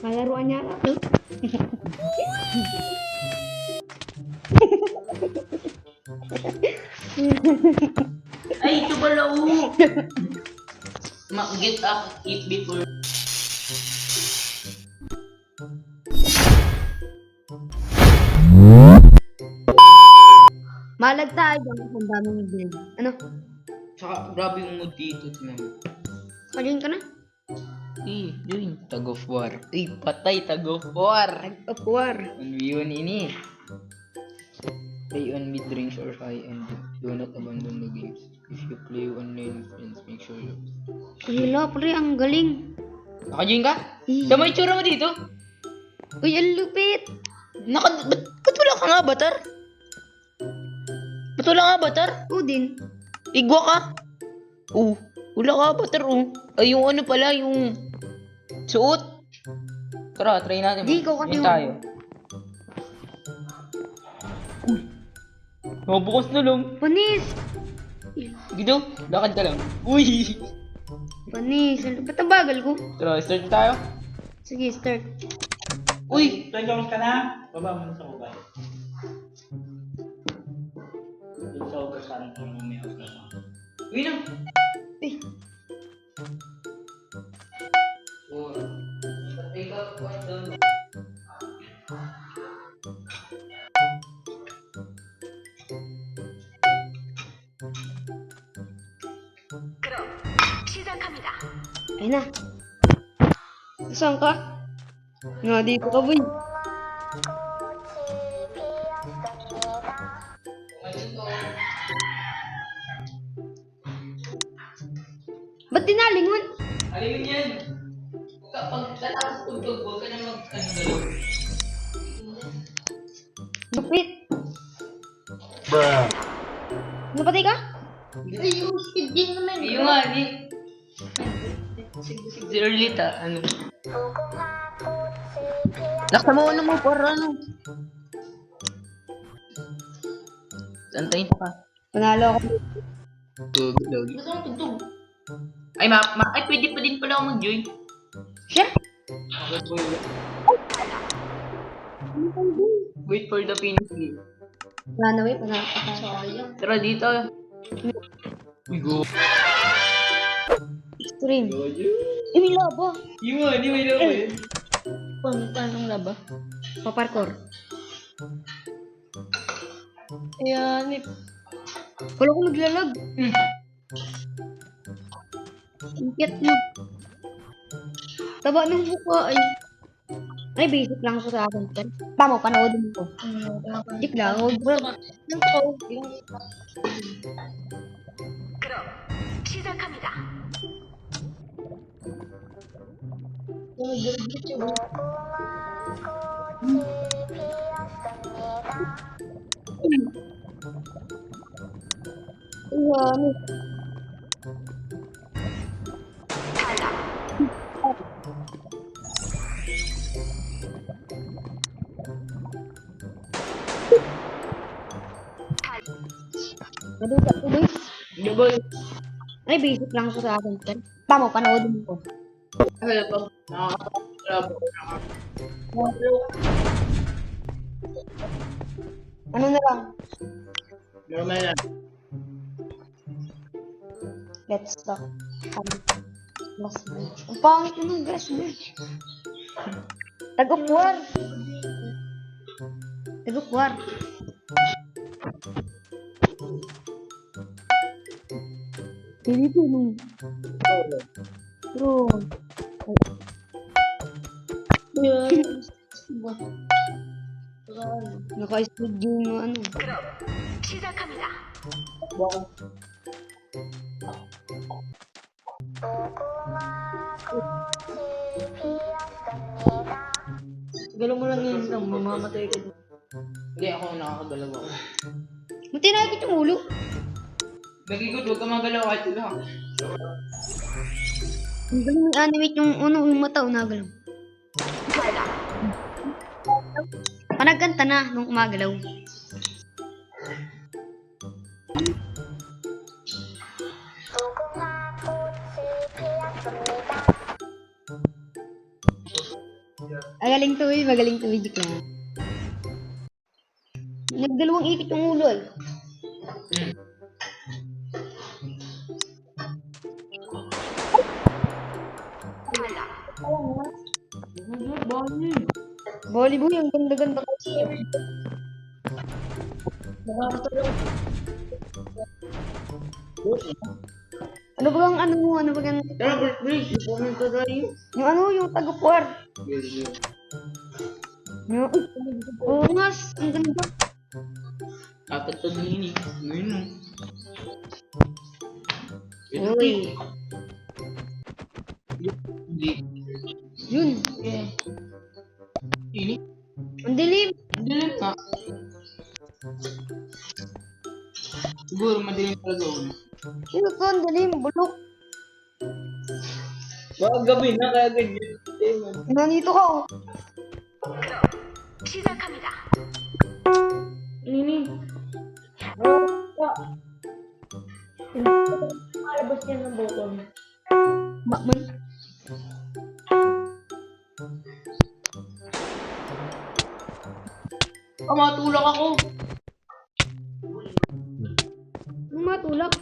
Kalaruan niya ako. Ay, ito pala Get up, eat before. Malag tayo dyan. Ang daming build. Ano? Tsaka, grabe yung mood dito. Kajoin ka na? Join. Tag of war. Patay, tag of war. Of war. 1v1 ini. Play on mid-range or high end. Do not abandon the games. If you play online with friends, make sure you... Hila, pre. Ang galing. Naka-join ka? Eh. Tama yung tsura mo dito? Uy, ang lupit. Ba't wala kang avatar? Ba't wala kang avatar? Udin. Igwa ka? Wala ka avatar Ay, yung ano pala, yung... Suot? Tara, try natin. Di, ikaw kasi Yan tayo. Bukas na lang. Panis. Gido, lakad ka lang. Uy! Panis. Ba't ang bagal ko? Tara, start na tayo. Sige, start. Uy! Tagams ka na? Baba mo na sa baba. Doon sa ugas ka ng kung may ugas ka. Uy na! Eh, ayun na. Saan ka? Nga, dito ka, boy. Ba't tinalingon? Alin yan? Kapag tatapos tugtog, huwag ka na mag-ano. Lupit. Napatay ka? Ay, yung speed din naman. Yung nga, di. Si Erlita, ano? Laksa mo ano mo, para ano? Antayin ka. Panalo ako. Tugtog. Gusto mo tugtog? Ay, ay, pwede pa din pala ako mag-join. Siya? Wait for the finish game. Wala na, wait. Panalo. Tara dito. We go. Extreme. Eh, may laba. Yung nga, di may labo eh. Paano laba? Paparkour. Ayan, eh. Wala ko naglalag. Ang cute mo. Taba ng buka ay. Ay, basic lang ko sa akin. Tama, panoodin ko. Dik lang. 시작합니다. Ayan. Maduga ko, boys. Double. Ay, basic lang ko sa akin. Tama, panoodin ko. Kasi pag nakakapag-labo. Ano na lang? Normal lang. Let's talk. Glass bridge. Ang pangit na ng glass bridge. Tag of war. Tag of war. Hindi po nung. Bro. Naka-speed yung ano. 시작합니다. Galaw mo lang yun lang, mamamatay ka doon. Hindi ako nakakagalaw ako. Mati nakikita yung ulo. Nagigod, huwag ka magalaw kahit lang. Ang galing ng animate yung ano, yung mata, nagalaw. Panagkanta na nung umagalaw. Magaling to eh, magaling to eh. Joke lang. Nagdalawang ikot yung ulo eh. Volleyball, yung ganda-ganda kasi. Ano ba ang ano mo? Ano ba ang... Tara, birthday. Ipunin ko tayo. Yung ano, yung tagupuar. Yung... Oo nga, ang ganda. Apat to din eh. Ngayon no. Uy. Hindi. Yun. Ini. Ang dilim. Dilim ka. Siguro madilim talaga ulo. Sino to? Ang dilim. Bulok. Baka gabi na kaya ganyan. Nandito ka oh. 시작합니다. Ini. Alabas niya ng botol. Bakman. Matulak ako. Ano matulak?